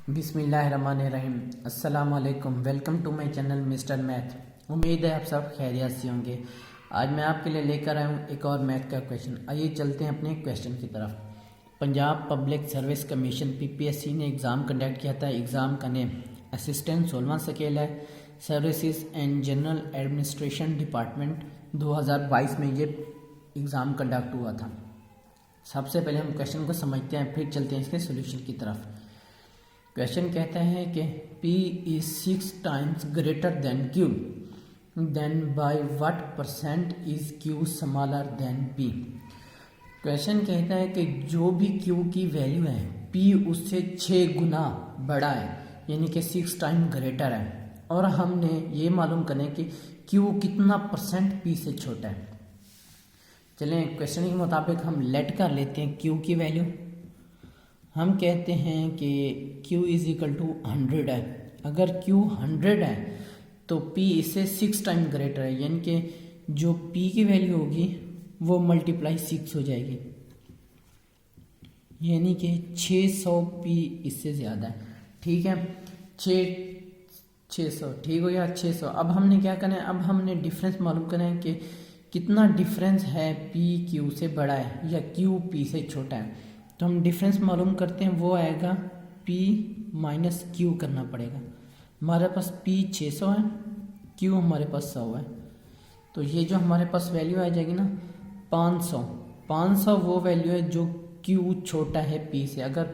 बिस्मिल्लाहिर्रहमानिर्रहीम। अस्सलाम वालेकुम। Welcome to my channel mister math. उम्मीद है आप सब खैरियत से होंगे। आज मैं आपके लिए लेकर आया हूँ एक और मैथ का क्वेश्चन। आइए चलते हैं अपने क्वेश्चन की तरफ। Punjab public service commission PPSC ने एग्ज़ाम कंडक्ट किया था। एग्ज़ाम का नेम असिस्टेंट 16वां स्केल है। Services and general administration department 2022 में ये एग्ज़ाम कंडक्ट हुआ था। सबसे पहले हम क्वेश्चन को समझते हैं, फिर चलते हैं इसके सोल्यूशन की तरफ। क्वेश्चन कहता है कि P is 6 times greater than Q, then by what percent is Q smaller than P। Question कहता है कि जो भी Q की वैल्यू है P उससे 6 गुना बड़ा है, यानी कि 6 टाइम ग्रेटर है, और हमने ये मालूम करना है कि Q कितना परसेंट P से छोटा है। चलें क्वेश्चन के मुताबिक हम लेट कर लेते हैं Q की वैल्यू। हम कहते हैं कि Q इज इक्वल टू 100 है। अगर Q 100 है तो P इससे 6 टाइम ग्रेटर है, यानी कि जो P की वैल्यू होगी वो मल्टीप्लाई 6 हो जाएगी, यानी कि 600 P इससे ज़्यादा है। ठीक है, 600 ठीक हो गया, 600। अब हमने क्या करना है, अब हमने डिफरेंस मालूम करना है कि कितना डिफरेंस है P Q से बड़ा है या Q P से छोटा है। तो हम डिफरेंस मालूम करते हैं, वो आएगा P माइनस Q करना पड़ेगा। हमारे पास P 600 है, Q हमारे पास 100 है, तो ये जो हमारे पास वैल्यू आ जाएगी ना 500 वो वैल्यू है जो Q छोटा है P से। अगर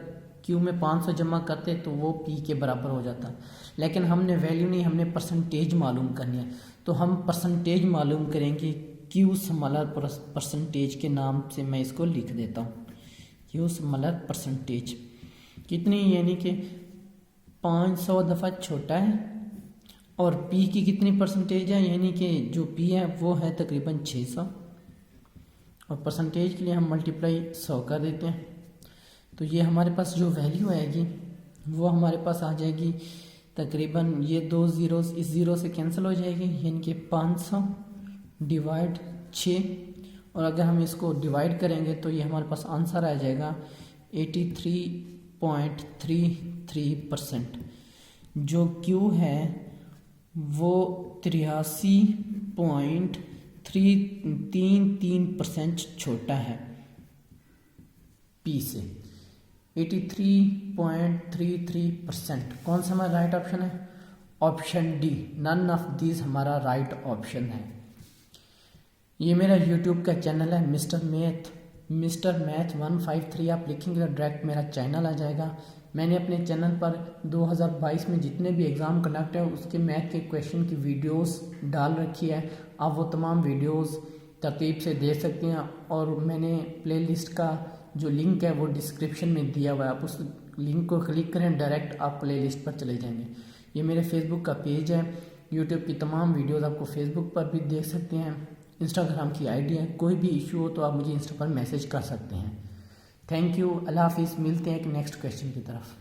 Q में 500 जमा करते तो वो P के बराबर हो जाता, लेकिन हमने वैल्यू नहीं, हमने परसेंटेज मालूम करनी है। तो हम परसेंटेज मालूम करेंगे, Q स्मॉलर परसेंटेज के नाम से मैं इसको लिख देता हूँ। Q स्मॉलर परसेंटेज कितनी, यानी कि 500 दफ़ा छोटा है, और P की कितनी परसेंटेज है, यानी कि जो P है वो है तकरीबन 600, और परसेंटेज के लिए हम मल्टीप्लाई 100 कर देते हैं। तो ये हमारे पास जो वैल्यू आएगी वो हमारे पास आ जाएगी तकरीबन, ये 2 ज़ीरोस इस ज़ीरो से कैंसिल हो जाएगी, यानी कि 500 डिवाइड 6, और अगर हम इसको डिवाइड करेंगे तो ये हमारे पास आंसर आ जाएगा 83.33%। जो Q है वो 83.333% छोटा है P से। 83.33%। कौन सा हमारा राइट ऑप्शन है? Option D, none of this हमारा राइट ऑप्शन है। ये मेरा यूट्यूब का चैनल है मिस्टर मैथ 153। आप लिखेंगे तो डायरेक्ट मेरा चैनल आ जाएगा। मैंने अपने चैनल पर 2022 में जितने भी एग्ज़ाम कंडक्ट है उसके मैथ के क्वेश्चन की वीडियोस डाल रखी है। आप वो तमाम वीडियोस तरतीब से देख सकते हैं, और मैंने प्लेलिस्ट का जो लिंक है वो डिस्क्रिप्शन में दिया हुआ है। आप उस लिंक को क्लिक करें, डायरेक्ट आप प्लेलिस्ट पर चले जाएंगे। ये मेरे फेसबुक का पेज है। यूट्यूब की तमाम वीडियोज़ आपको फेसबुक पर भी देख सकते हैं। इंस्टाग्राम की आईडी है। कोई भी इशू हो तो आप मुझे इंस्टा पर मैसेज कर सकते हैं। थैंक यू, अल्लाह हाफिज़। मिलते हैं एक नेक्स्ट क्वेश्चन की तरफ।